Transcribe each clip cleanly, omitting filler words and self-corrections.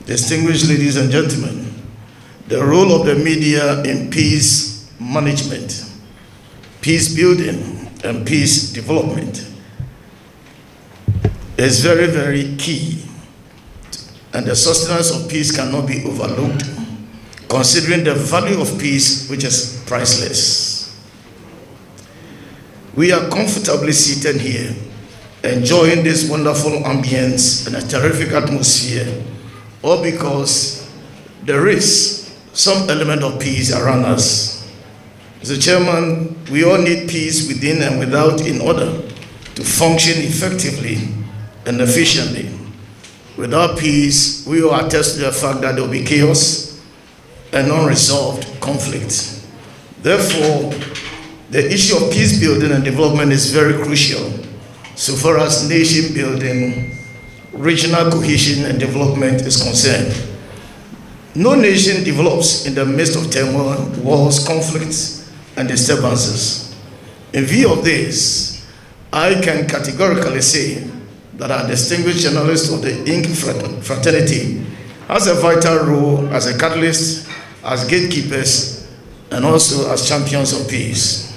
distinguished ladies and gentlemen, the role of the media in peace management, peace building, and peace development is very, very key, and the sustenance of peace cannot be overlooked, considering the value of peace, which is priceless. We are comfortably seated here, enjoying this wonderful ambience and a terrific atmosphere, all because there is some element of peace around us. Mr. Chairman, we all need peace within and without in order to function effectively and efficiently. Without peace, we will attest to the fact that there will be chaos and unresolved conflict. Therefore, the issue of peace building and development is very crucial so far as nation building, regional cohesion and development is concerned. No nation develops in the midst of turmoil, wars, conflicts, and disturbances. In view of this, I can categorically say that our distinguished journalists of the Ink fraternity has a vital role as a catalyst, as gatekeepers, and also as champions of peace.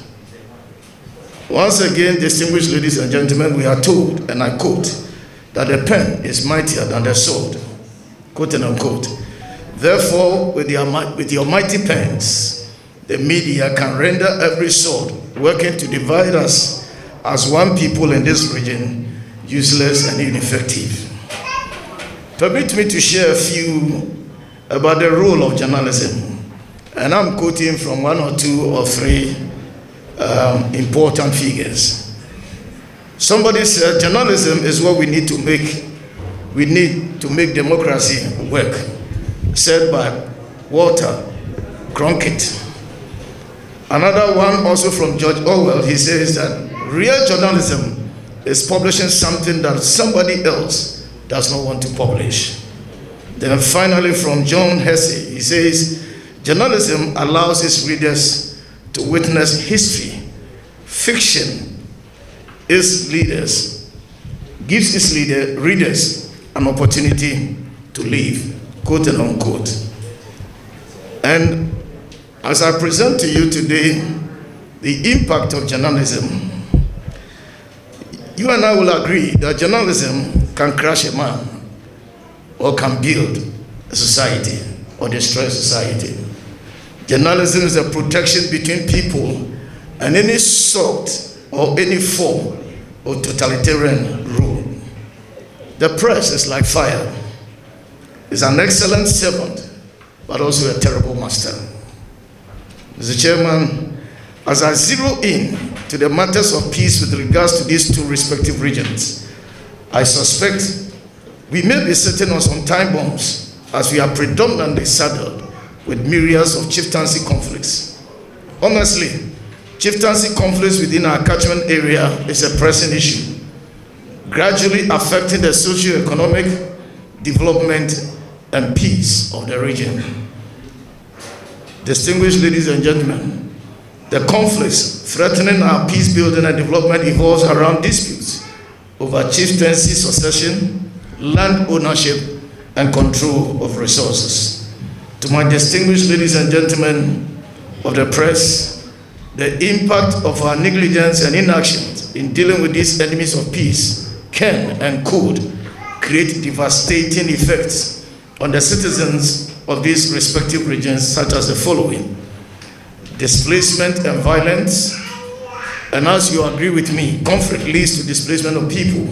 Once again, distinguished ladies and gentlemen, we are told, and I quote, that the pen is mightier than the sword, quote and unquote. Therefore, with your mighty pens, the media can render every sword working to divide us as one people in this region useless and ineffective. Permit me to share a few about the role of journalism, and I'm quoting from one or two or three important figures. Somebody said journalism is what we need to make democracy work, said by Walter Cronkite. Another one also from George Orwell, he says that real journalism is publishing something that somebody else does not want to publish. Then finally from John Hersey, he says journalism allows its readers to witness history. Fiction gives its readers an opportunity to live, quote and unquote. And as I present to you today the impact of journalism, you and I will agree that journalism can crush a man or can build a society or destroy a society. Journalism is a protection between people and any sort or any form of totalitarian rule. The press is like fire. It's an excellent servant, but also a terrible master. Mr. Chairman, as I zero in to the matters of peace with regards to these two respective regions, I suspect we may be sitting on some time bombs as we are predominantly saddled with myriads of chieftaincy conflicts. Honestly, chieftaincy conflicts within our catchment area is a pressing issue, gradually affecting the socio-economic development and peace of the region. Distinguished ladies and gentlemen, the conflicts threatening our peace building and development evolves around disputes over chieftaincy succession, land ownership, and control of resources. To my distinguished ladies and gentlemen of the press, the impact of our negligence and inactions in dealing with these enemies of peace can and could create devastating effects on the citizens of these respective regions, such as the following: displacement and violence, and as you agree with me, conflict leads to displacement of people,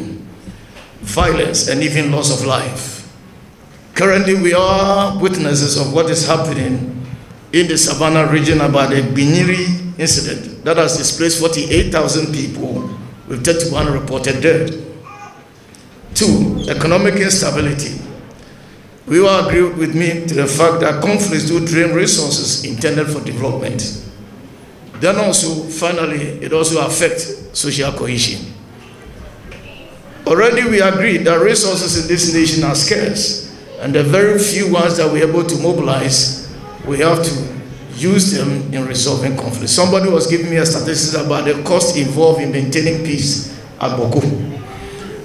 violence, and even loss of life. Currently, we are witnesses of what is happening in the Savannah region about the Binyiri incident that has displaced 48,000 people with 31 reported dead. 2, economic instability. We will agree with me to the fact that conflicts do drain resources intended for development. Then also, finally, it also affects social cohesion. Already we agreed that resources in this nation are scarce, and the very few ones that we're able to mobilize, we have to use them in resolving conflict. Somebody was giving me a statistic about the cost involved in maintaining peace at Boko.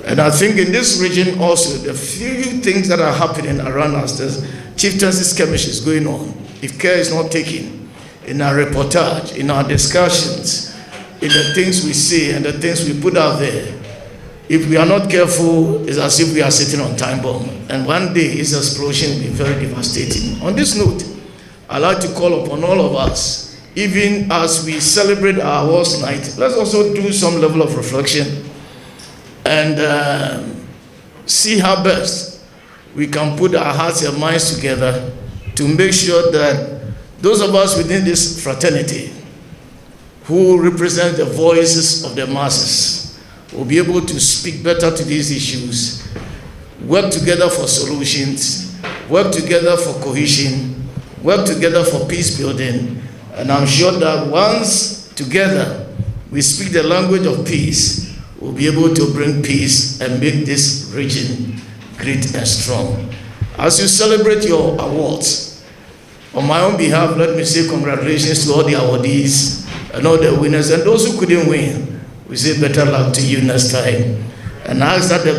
And I think in this region also, the few things that are happening around us, the chieftaincy skirmish is going on. If care is not taken in our reportage, in our discussions, in the things we say and the things we put out there, if we are not careful, it's as if we are sitting on time bomb. And one day, its explosion will be very devastating. On this note, I'd like to call upon all of us, even as we celebrate our awards night, let's also do some level of reflection and see how best we can put our hearts and minds together to make sure that those of us within this fraternity who represent the voices of the masses will be able to speak better to these issues, work together for solutions, work together for cohesion, work together for peace building. And I'm sure that once together we speak the language of peace, we'll be able to bring peace and make this region great and strong. As you celebrate your awards, on my own behalf, let me say congratulations to all the awardees and all the winners, and those who couldn't win, we say better luck to you next time. And I ask that the